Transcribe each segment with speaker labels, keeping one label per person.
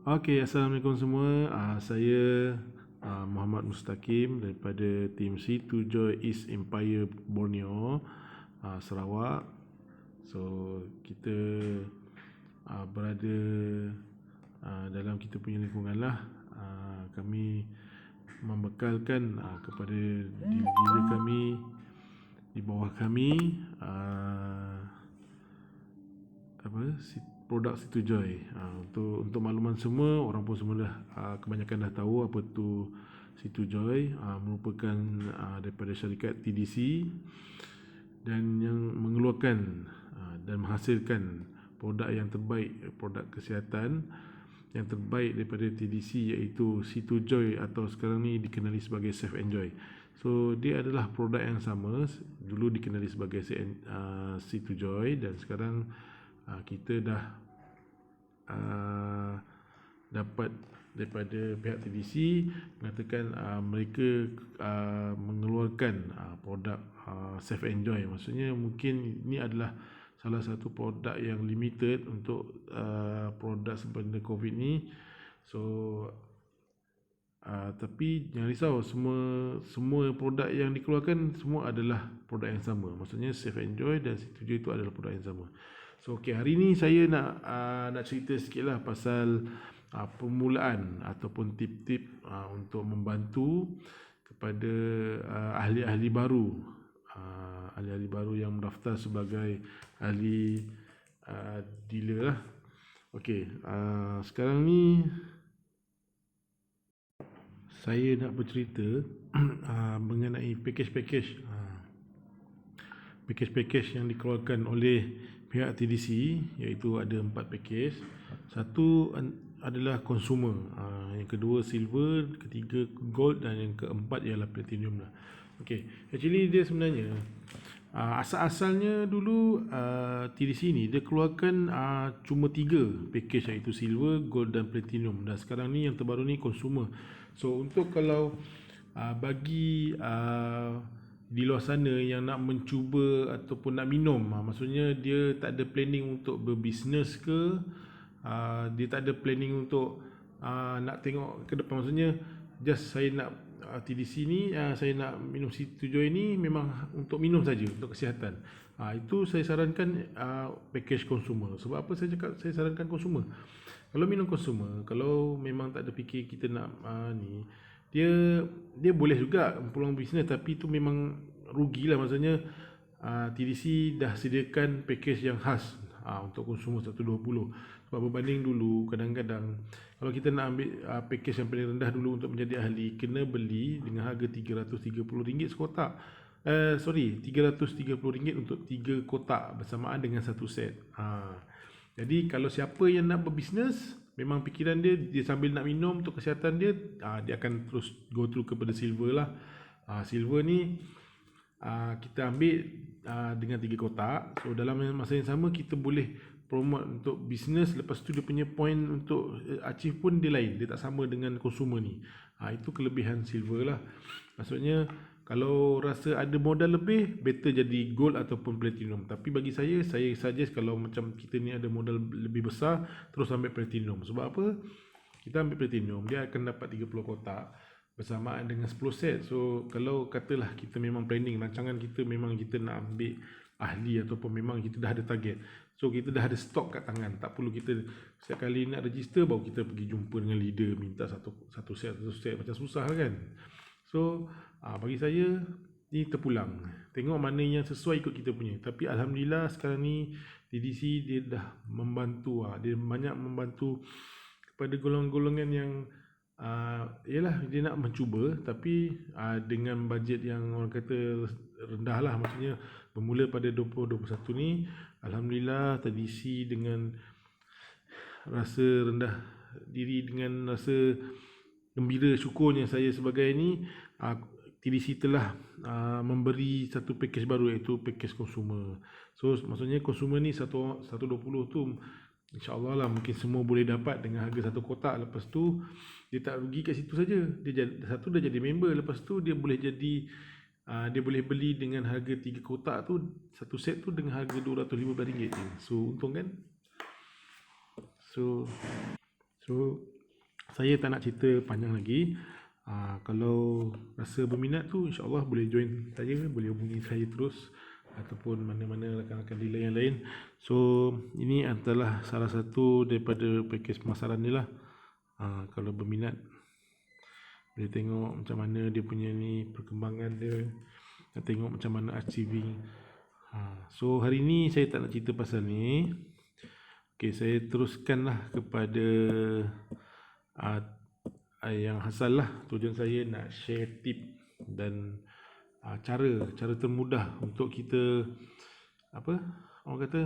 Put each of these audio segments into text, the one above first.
Speaker 1: Okey, Assalamualaikum semua. Saya Muhammad Mustaqim daripada tim C2 Joy East Empire Borneo, Sarawak. So, kita berada dalam kita punya lingkungan lah. Kami membekalkan kepada diri kami, di bawah kami, produk Situ Joy. Untuk makluman semua, orang pun semua dah kebanyakan dah tahu apa tu Situ Joy. Merupakan daripada syarikat TDC dan yang mengeluarkan dan menghasilkan produk yang terbaik, produk kesihatan yang terbaik daripada TDC, iaitu Situ Joy atau sekarang ni dikenali sebagai Safe Enjoy. So dia adalah produk yang sama, dulu dikenali sebagai Situ Joy, dan sekarang kita dah dapat daripada pihak TDC mengatakan mereka mengeluarkan produk Safe Enjoy. Maksudnya mungkin ini adalah salah satu produk yang limited untuk produk sempena COVID ni. So tapi jangan risau, semua produk yang dikeluarkan semua adalah produk yang sama. Maksudnya Safe Enjoy dan Situ Joy itu adalah produk yang sama. So hari ni saya nak cerita sikitlah pasal permulaan ataupun tip-tip untuk membantu kepada ahli-ahli baru, ahli-ahli baru yang mendaftar sebagai ahli dealer lah. Okey, sekarang ni saya nak bercerita mengenai package-package yang dikeluarkan oleh pihak TDC, iaitu ada 4 package. Satu adalah consumer, yang kedua silver, ketiga gold, dan yang keempat ialah platinum lah. Okay, actually dia sebenarnya asal-asalnya dulu TDC ni dia keluarkan cuma 3 package, iaitu silver, gold dan platinum. Dan sekarang ni yang terbaru ni consumer. So untuk kalau bagi di luar sana yang nak mencuba ataupun nak minum, maksudnya dia tak ada planning untuk berbisnes ke, dia tak ada planning untuk nak tengok ke depan, maksudnya just saya nak TDC ni, saya nak minum Situ Joy ni memang untuk minum saja, untuk kesihatan. Itu saya sarankan package consumer. Sebab apa saya cakap saya sarankan consumer? Kalau minum consumer, kalau memang tak ada fikir kita nak ni, dia boleh juga peluang bisnes, tapi itu memang rugilah. Maksudnya TDC dah sediakan package yang khas untuk consumer 120. Sebab berbanding dulu, kadang-kadang kalau kita nak ambil package yang paling rendah dulu untuk menjadi ahli, kena beli dengan harga RM330 sekotak. RM330 untuk 3 kotak bersamaan dengan satu set. Jadi kalau siapa yang nak berbisnes, memang fikiran dia sambil nak minum untuk kesihatan dia, dia akan terus go through kepada silver lah. Silver ni kita ambil dengan 3 kotak. So dalam masa yang sama kita boleh promote untuk bisnes. Lepas tu dia punya point untuk achieve pun dia lain, dia tak sama dengan consumer ni. Itu kelebihan silver lah. Maksudnya kalau rasa ada modal lebih, better jadi gold ataupun platinum. Tapi bagi saya suggest kalau macam kita ni ada modal lebih besar, terus ambil platinum. Sebab apa? Kita ambil platinum, dia akan dapat 30 kotak bersamaan dengan 10 set. So kalau katalah kita memang planning, rancangan kita memang kita nak ambil ahli ataupun memang kita dah ada target, so kita dah ada stok kat tangan, tak perlu kita setiap kali nak register baru kita pergi jumpa dengan leader minta satu set, macam susah kan. So bagi saya ni terpulang, tengok mana yang sesuai ikut kita punya. Tapi Alhamdulillah sekarang ni TDC dia dah membantu, dia banyak membantu kepada golongan-golongan yang ialah dia nak mencuba, tapi dengan bajet yang orang kata rendah lah. Maksudnya bermula pada 2021 ni, Alhamdulillah TDC dengan rasa rendah diri, dengan rasa gembira, syukurnya saya sebagai ni, TDC telah memberi satu package baru, iaitu package consumer. So maksudnya consumer ni 120 tu InsyaAllah lah mungkin semua boleh dapat dengan harga satu kotak. Lepas tu dia tak rugi kat situ saja. Dia satu dah jadi member. Lepas tu dia boleh jadi dia boleh beli dengan harga 3 kotak tu, satu set tu dengan harga RM215 je. So untung kan. So saya tak nak cerita panjang lagi. Kalau rasa berminat tu, insyaAllah boleh join saya, boleh hubungi saya terus, ataupun mana-mana rakan-rakan dealer yang lain. So ini adalah salah satu daripada pakej pemasaran ni lah. Kalau berminat boleh tengok macam mana dia punya ni perkembangan dia, nak tengok macam mana achieving. So hari ni saya tak nak cerita pasal ni. Okay, saya teruskanlah kepada yang asal lah. Tujuan saya nak share tip dan cara termudah untuk kita orang kata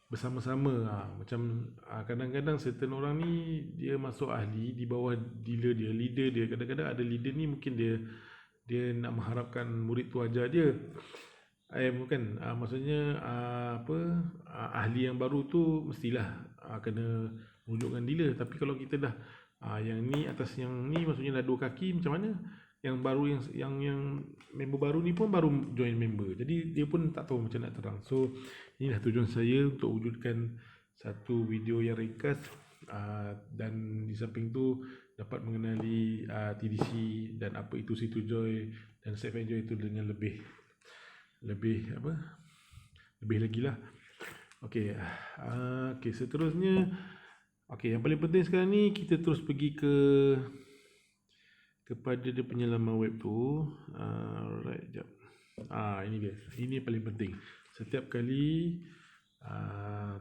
Speaker 1: bersama-sama. Macam kadang-kadang certain orang ni dia masuk ahli di bawah dealer dia, leader dia. Kadang-kadang ada leader ni mungkin dia nak mengharapkan murid tu ajar dia. Bukan, maksudnya ahli yang baru tu mestilah kena runjukkan dealer. Tapi kalau kita dah yang ni atas yang ni, maksudnya dah dua kaki, macam mana yang baru, yang member baru ni pun baru join member, jadi dia pun tak tahu macam nak terang. So inilah tujuan saya untuk wujudkan satu video yang ringkas, dan di samping tu dapat mengenali TDC dan apa itu situ joy dan safe enjoy itu dengan lebih lagi lah. Okey, seterusnya, yang paling penting sekarang ni kita terus pergi kepada dia punya laman web tu. Alright, jap. Ini dia. Ini paling penting. Setiap kali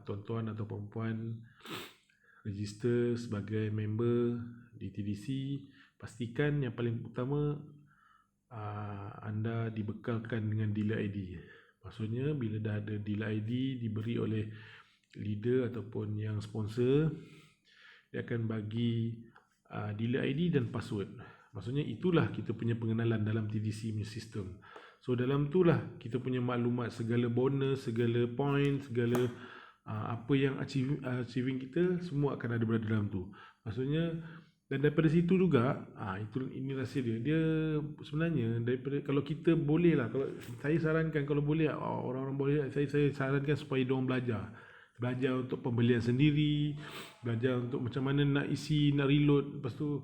Speaker 1: tuan-tuan atau perempuan register sebagai member di TDC, pastikan yang paling utama anda dibekalkan dengan dealer ID. Maksudnya bila dah ada dealer ID diberi oleh leader ataupun yang sponsor, dia akan bagi dealer ID dan password. Maksudnya itulah kita punya pengenalan dalam TDC punya sistem. So dalam tu lah kita punya maklumat, segala bonus, segala point, segala apa yang achieving kita, semua akan ada berada dalam tu. Maksudnya, dan daripada situ juga, ini rahsia dia. Dia sebenarnya daripada, kalau kita boleh lah, kalau saya sarankan, kalau boleh orang-orang boleh, saya sarankan supaya diorang belajar untuk pembelian sendiri, belajar untuk macam mana nak isi, nak reload, lepas tu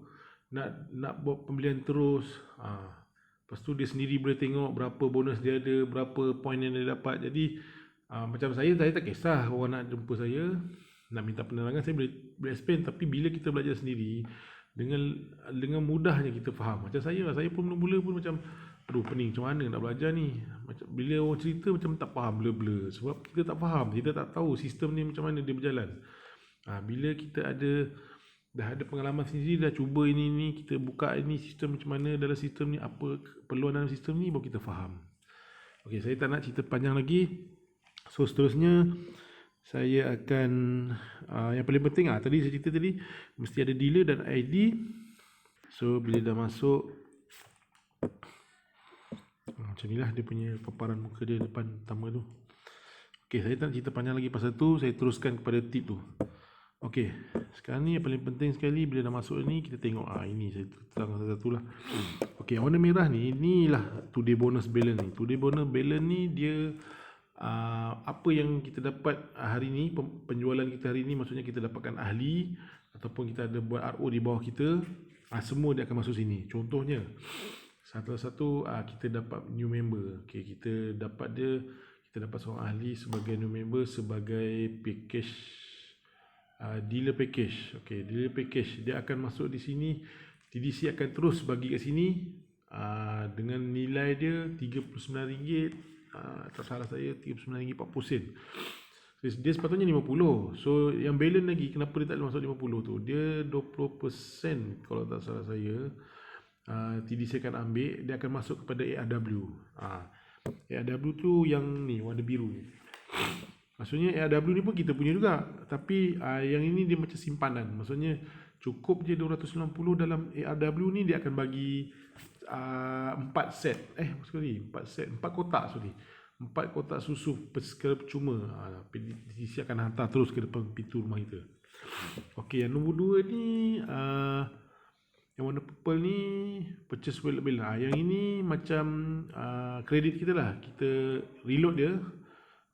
Speaker 1: nak buat pembelian terus. Lepas tu dia sendiri boleh tengok berapa bonus dia ada, berapa point yang dia dapat. Jadi macam saya tak kisah orang nak jumpa saya, nak minta penerangan, saya boleh explain. Tapi bila kita belajar sendiri, dengan mudahnya kita faham. Macam saya pun mula-mula pun macam pening, macam mana nak belajar ni. Macam bila orang cerita macam tak faham, blur-blur. Sebab kita tak faham, kita tak tahu sistem ni macam mana dia berjalan. Bila kita dah ada pengalaman sendiri, dah cuba ini, kita buka ini sistem macam mana dalam sistem ni, apa keperluan dalam sistem ni, baru kita faham. Okey, saya tak nak cerita panjang lagi. So seterusnya saya akan yang paling penting, tadi saya cerita tadi mesti ada dealer dan ID. So bila dah masuk, macam inilah dia punya paparan muka dia depan pertama tu. Okey, saya tak nak cerita panjang lagi pasal tu, saya teruskan kepada tip tu. Okey, sekarang ni yang paling penting sekali, bila dah masuk ni kita tengok, ini saya terang satu-satu lah. Okey, warna merah ni, inilah today bonus balance ni. Today bonus balance ni dia apa yang kita dapat hari ni, penjualan kita hari ni, maksudnya kita dapatkan ahli ataupun kita ada buat RO di bawah kita, semua dia akan masuk sini. Contohnya satu-satu, kita dapat new member. Okey, kita dapat seorang ahli sebagai new member, sebagai package, dealer package. Okey, dealer package dia akan masuk di sini. TDC akan terus bagi kat sini dengan nilai dia RM39, tak salah saya RM39.40. Dia sepatutnya 50. So yang balance lagi, kenapa dia tak boleh masuk 50 tu? Dia 20% kalau tak salah saya. TDC akan ambil, dia akan masuk kepada ARW. ARW tu yang ni warna biru ni. Maksudnya ARW ni pun kita punya juga, tapi yang ini dia macam simpanan. Maksudnya cukup je 290 dalam ARW ni, dia akan bagi 4 kotak susu secara percuma. TDC akan hantar terus ke depan pintu rumah kita. Okey, yang nombor 2 ni yang warna purple ni purchase wallet balance. Yang ini macam kredit kita lah. Kita reload dia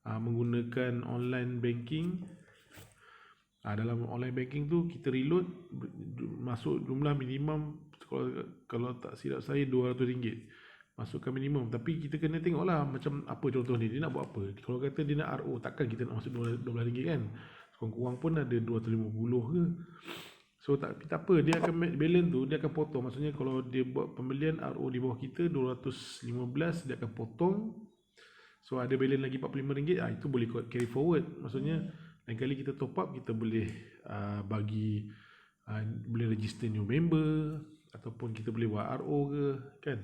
Speaker 1: menggunakan online banking. Dalam online banking tu kita reload masuk jumlah minimum, kalau tak silap saya RM200. Masukkan minimum, tapi kita kena tengoklah macam apa contoh dia nak buat apa. Kalau kata dia nak RO, takkan kita nak masuk RM12 kan. Kurang-kurang pun ada 250 ke. So tak apa, dia akan balance tu, dia akan potong. Maksudnya kalau dia buat pembelian RO di bawah kita 215, dia akan potong. So ada balance lagi RM45, itu boleh carry forward. Maksudnya lain kali kita top up, kita boleh bagi boleh register new member, ataupun kita boleh buat RO ke kan.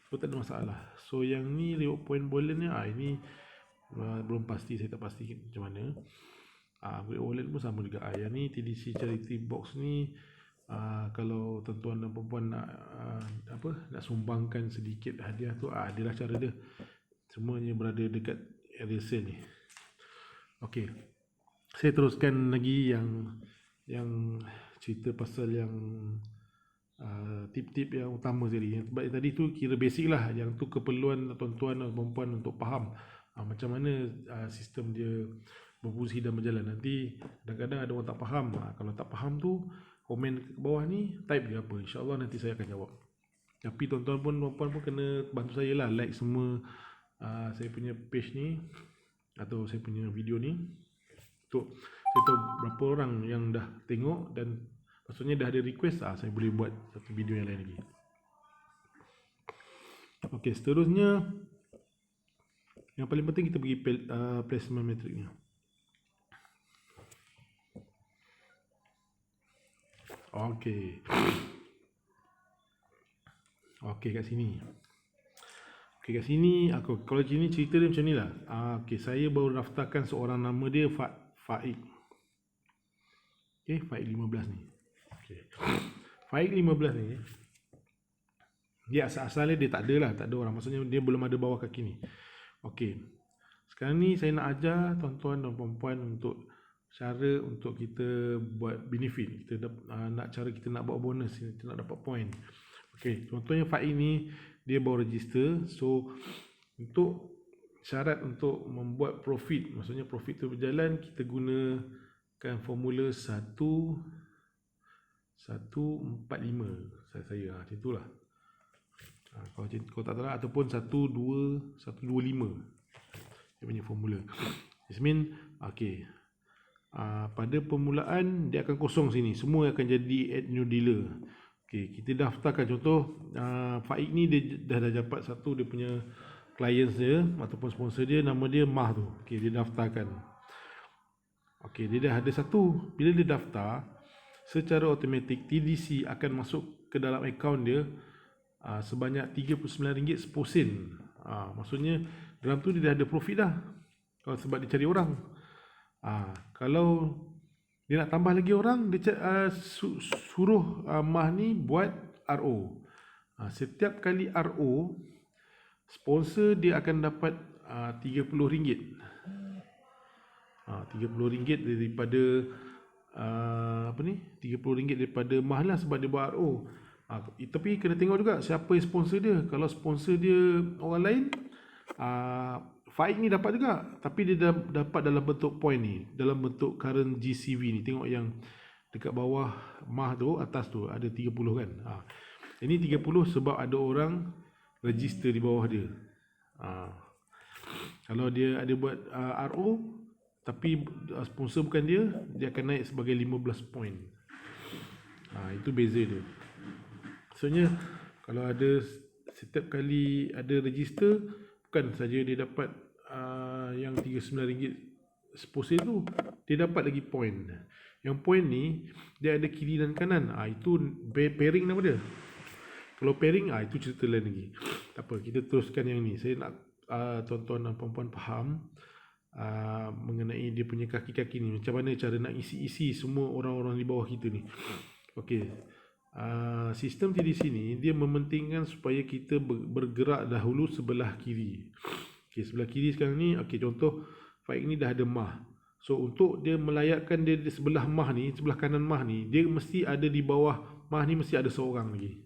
Speaker 1: So tak ada masalah. So yang ni reward point balance ni, ini belum pasti, saya tak pasti macam mana. Great Wallet pun sama juga. Yang ni TDC Charity Box ni, kalau tuan-tuan dan perempuan nak nak sumbangkan sedikit hadiah tu, adalah cara dia. Semuanya berada dekat area sale ni. Okey, saya teruskan lagi yang cerita pasal yang tip-tip yang utama tadi. Yang tadi tu kira basic lah. Yang tu keperluan tuan-tuan dan perempuan untuk faham macam mana sistem dia berfungsi dan berjalan. Nanti kadang-kadang ada orang tak faham. Kalau tak faham tu, komen ke bawah ni, type dia apa, InsyaAllah nanti saya akan jawab. Tapi tuan-tuan pun, perempuan pun kena bantu saya lah, like semua saya punya page ni, atau saya punya video ni, untuk saya tahu berapa orang yang dah tengok, dan maksudnya dah ada request, saya boleh buat satu video yang lain lagi. Okey, seterusnya yang paling penting kita pergi placement metricnya. Okey. Okey, kat sini. Okey, kat sini kalau sini cerita dia macam ni lah. Okey, saya baru daftarkan seorang, nama dia Faik. Okey, Faik 15 ni. Okey. Faik 15 ni, dia asal-asalnya dia tak ada orang. Maksudnya dia belum ada bawah kaki ni. Okey. Sekarang ni saya nak ajar tuan-tuan dan puan-puan untuk cara untuk kita buat benefit. Kita nak cara kita nak buat bonus, kita nak dapat point. Okey, contohnya Faik ni dia baru register. So untuk syarat untuk membuat profit, maksudnya profit tu berjalan, kita gunakan formula 145 saya macam itulah. Kalau tak salah, ataupun 125 dia punya formula. This mean okey, pada permulaan dia akan kosong sini, semua akan jadi add new dealer. Okey, kita daftarkan. Contoh Faik ni dia dah dapat satu dia punya clients dia ataupun sponsor dia, nama dia Mah tu. Okey, dia daftarkan. Okey, dia dah ada satu. Bila dia daftar, secara automatik TDC akan masuk ke dalam akaun dia sebanyak RM39 10 sen. Maksudnya dalam tu dia dah ada profit dah. Kalau sebab dia cari orang. Kalau dia nak tambah lagi orang, dia suruh Mah ni buat RO. Setiap kali RO, sponsor dia akan dapat RM30. RM30 daripada RM30 daripada Mah lah, sebab dia buat RO. Tapi kena tengok juga siapa yang sponsor dia. Kalau sponsor dia orang lain, Faik ni dapat juga, tapi dia dapat dalam bentuk point ni, dalam bentuk current GCV ni. Tengok yang dekat bawah Mah tu, atas tu ada 30 kan. Ini 30 sebab ada orang register di bawah dia. Kalau dia ada buat RO tapi sponsor bukan dia, dia akan naik sebagai 15 point. Itu beza dia. Maksudnya kalau ada setiap kali ada register, bukan saja dia dapat yang RM39 sponsor tu, dia dapat lagi point. Yang point ni dia ada kiri dan kanan. Itu pairing nama dia. Kalau pairing, itu cerita lain lagi. Tak apa, kita teruskan yang ni. Saya nak tuan-tuan dan puan-puan faham mengenai dia punya kaki-kaki ni. Macam mana cara nak isi-isi semua orang-orang di bawah kita ni. Okey. Sistem TDC ni dia mementingkan supaya kita bergerak dahulu sebelah kiri. Okey, sebelah kiri sekarang ni, okey, contoh Faik ni dah ada Mah. So untuk dia melayakkan dia di sebelah Mah ni, sebelah kanan Mah ni, dia mesti ada di bawah Mah ni, mesti ada seorang lagi.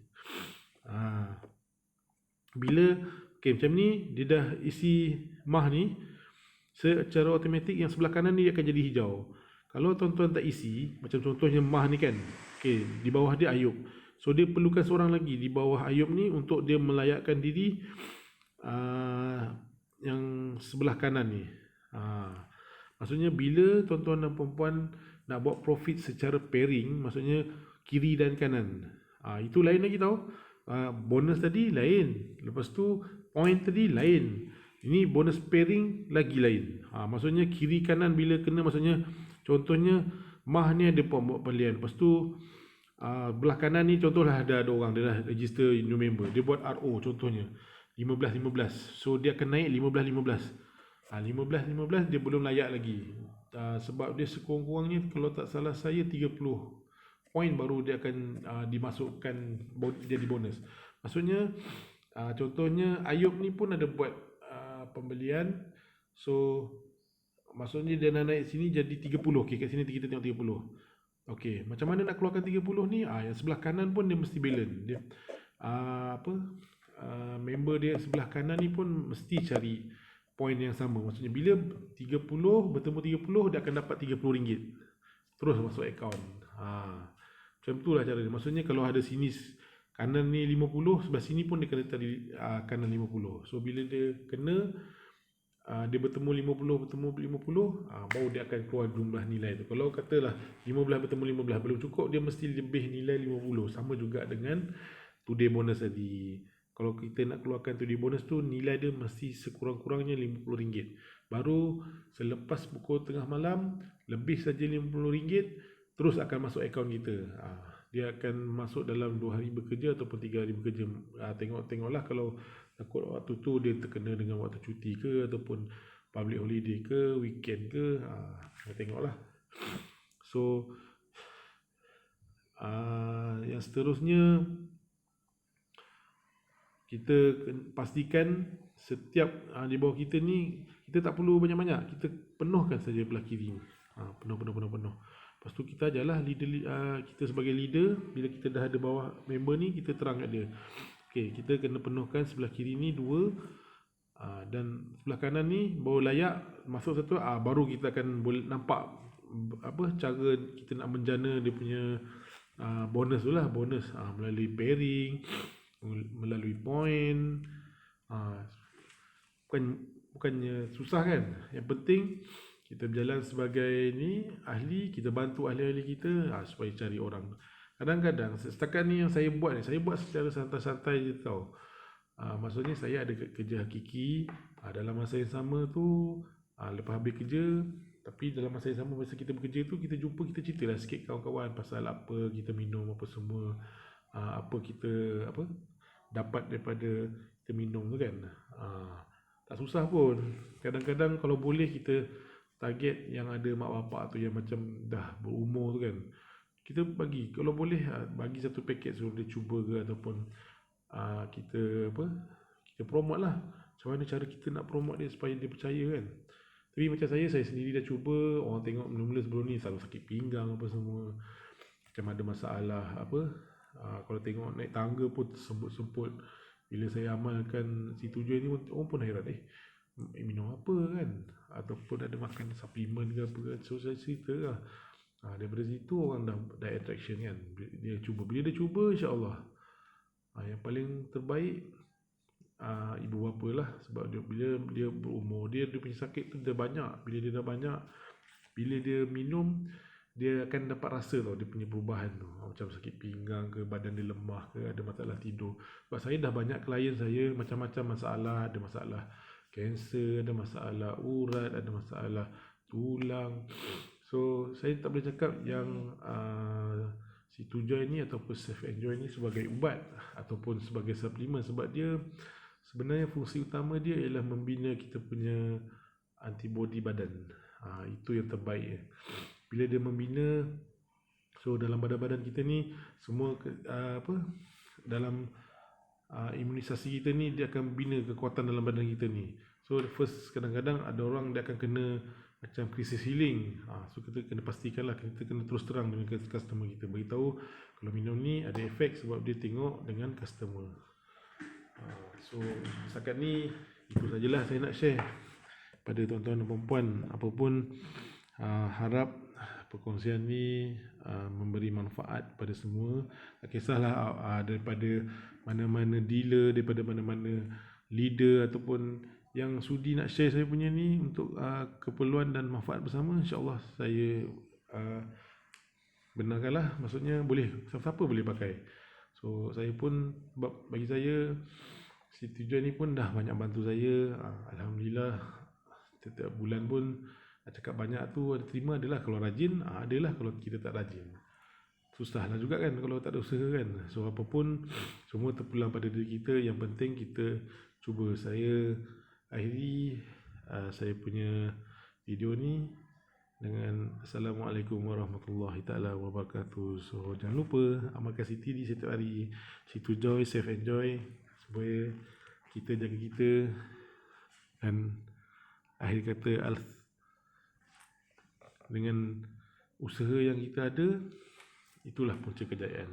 Speaker 1: Bila macam ni dia dah isi Mah ni, secara automatik yang sebelah kanan ni akan jadi hijau. Kalau tuan-tuan tak isi, macam contohnya Mah ni kan, okay, di bawah dia Ayub. So dia perlukan seorang lagi di bawah Ayub ni untuk dia melayakkan diri yang sebelah kanan ni. Maksudnya bila tuan-tuan dan puan nak buat profit secara pairing, maksudnya kiri dan kanan. Itu lain lagi tau. Bonus tadi lain. Lepas tu point tadi lain. Ini bonus pairing lagi lain. Maksudnya kiri kanan bila kena, maksudnya contohnya Mah ni ada buat pembelian. Lepas tu belah kanan ni contohlah ada orang dia dah register new member. Dia buat RO contohnya 15-15. So dia akan naik 15-15. 15-15 dia belum layak lagi. Sebab dia sekurang-kurangnya kalau tak salah saya 30 poin baru dia akan dimasukkan jadi bonus. Maksudnya contohnya Ayub ni pun ada buat pembelian. So maksudnya dia nak naik sini jadi 30. Okey, kat sini kita tengok 30. Okey, macam mana nak keluarkan 30 ni? Yang sebelah kanan pun dia mesti balance. Dia member dia sebelah kanan ni pun mesti cari poin yang sama. Maksudnya bila 30 bertemu 30 dia akan dapat RM30 terus masuk akaun. Macam itulah cara dia. Maksudnya kalau ada sini kanan ni 50, sebelah sini pun dia kena tadi kanan 50. So bila dia kena dia bertemu 50 baru dia akan keluar jumlah nilai tu. Kalau katalah 15 bertemu 15 belum cukup, dia mesti lebih nilai 50. Sama juga dengan today bonus tadi. Kalau kita nak keluarkan today bonus tu, nilai dia mesti sekurang-kurangnya RM50. Baru selepas pukul tengah malam lebih saja RM50 terus akan masuk akaun kita. Dia akan masuk dalam 2 hari bekerja ataupun 3 hari bekerja. Tengoklah kalau takut waktu tu dia terkena dengan waktu cuti ke ataupun public holiday ke, weekend ke, tengoklah. So yang seterusnya kita pastikan setiap di bawah kita ni kita tak perlu banyak-banyak, kita penuhkan saja belah kiri ni. Penuh. Lepas tu kita ajarlah leader, kita sebagai leader, bila kita dah ada bawah member ni, kita terang kat dia. Okey, kita kena penuhkan sebelah kiri ni 2, dan sebelah kanan ni baru layak masuk satu, baru kita akan boleh nampak apa cara kita nak menjana dia punya bonus tu lah. Bonus melalui pairing, melalui point. Bukannya susah kan. Yang penting kita berjalan sebagai ni ahli, kita bantu ahli-ahli kita supaya cari orang. Kadang-kadang setakat ni yang saya buat secara santai-santai je tau. Maksudnya saya ada kerja hakiki. Dalam masa yang sama tu lepas habis kerja, tapi dalam masa yang sama masa kita bekerja tu, kita jumpa, kita ceritalah sikit kawan-kawan pasal apa kita minum, apa semua, apa kita dapat daripada kita minum tu kan. Tak susah pun. Kadang-kadang kalau boleh kita target yang ada mak bapak tu yang macam dah berumur tu kan, kita bagi, kalau boleh bagi satu paket suruh dia cuba ke, ataupun kita promote lah. Macam mana cara kita nak promote dia supaya dia percaya kan. Tapi macam saya sendiri dah cuba, orang tengok mula-mula sebelum ni selalu sakit pinggang apa semua, macam ada masalah kalau tengok naik tangga pun semput-semput. Bila saya amalkan si tujuan ni, orang pun hairan, minum apa kan, ataupun ada makan suplemen ke apa kan. So saya cerita lah, daripada situ orang dah attraction kan. Dia cuba, bila dia cuba, insyaAllah yang paling terbaik ibu bapa lah. Sebab bila dia berumur, dia punya sakit tu dah banyak. Bila dia dah banyak, bila dia minum, dia akan dapat rasa tau dia punya perubahan tu. Macam sakit pinggang ke, badan dia lemah ke, ada masalah tidur. Sebab saya dah banyak klien saya macam-macam masalah. Ada masalah kanser, ada masalah urat, ada masalah tulang. So saya tak boleh cakap yang si Tujoy ni ataupun Safe Enjoy ni sebagai ubat ataupun sebagai suplemen. Sebab dia sebenarnya fungsi utama dia ialah membina kita punya antibody badan. Itu yang terbaik. Bila dia membina, so dalam badan-badan kita ni semua dalam imunisasi kita ni, dia akan bina kekuatan dalam badan kita ni. So first, kadang-kadang ada orang dia akan kena macam krisis healing. So kita kena pastikanlah, kita kena terus terang dengan customer kita, beritahu kalau minum ni ada efek sebab dia tengok dengan customer. So setakat ni itu sajalah saya nak share pada tuan-tuan dan puan-puan. Apapun harap perkongsian ni memberi manfaat pada semua. Tak kisahlah daripada mana-mana dealer, daripada mana-mana leader ataupun yang sudi nak share saya punya ni untuk keperluan dan manfaat bersama, insya-Allah saya benarkanlah, maksudnya boleh, siapa-siapa boleh pakai. So saya pun, bagi saya si tujuan ni pun dah banyak bantu saya. Alhamdulillah, setiap bulan pun cakap banyak tu ada terima, adalah kalau rajin, adalah kalau kita tak rajin. Susahlah juga kan kalau tak ada usaha kan. So apapun, semua terpulang pada diri kita. Yang penting kita cuba. Saya akhiri saya punya video ni dengan Assalamualaikum warahmatullahi ta'ala wabarakatuh. So jangan lupa amalkan CTD setiap hari. Situ joy, safe enjoy, supaya kita jaga kita. Dan akhir kata, dengan usaha yang kita ada, itulah punca kejayaan.